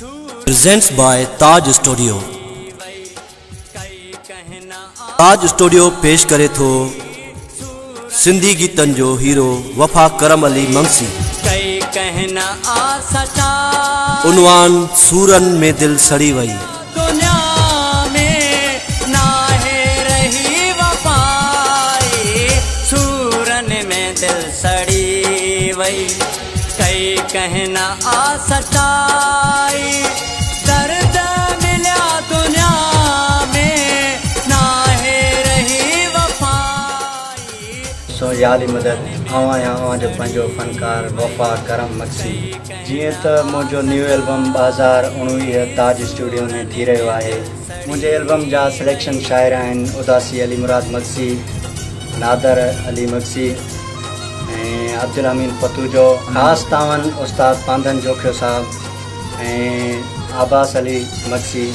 Presents by Taj Studio. Taj studio पेश करे थो सिंधी गीतन जो हीरो वफा करम अली मंगसी। उनवान सूरन में दिल सड़ी वई, दुनिया में ना है रही वफाई, सूरन में दिल सड़ी वई, कई कहना आ सच्चाई, दर्द मिला दुनिया में ना है रही वफाई। सो याली मदद आवां जो पंहिंजो फनकार वफा करम मक्सी। जीअं त मुंहिंजो न्यू एल्बम 2019 ताज स्टूडियो में थी रहियो आहे। मुंहिंजे एल्बम जा सिलेक्शन शाइर आहिनि उदासी अली मुराद मक्सी, नादर अली मक्सी ऐं अब्दुल अमीन पतूजो। ख़ासि तावन उस्ताद पांधन जोखियो साहब ऐं आबास अली मक्सी।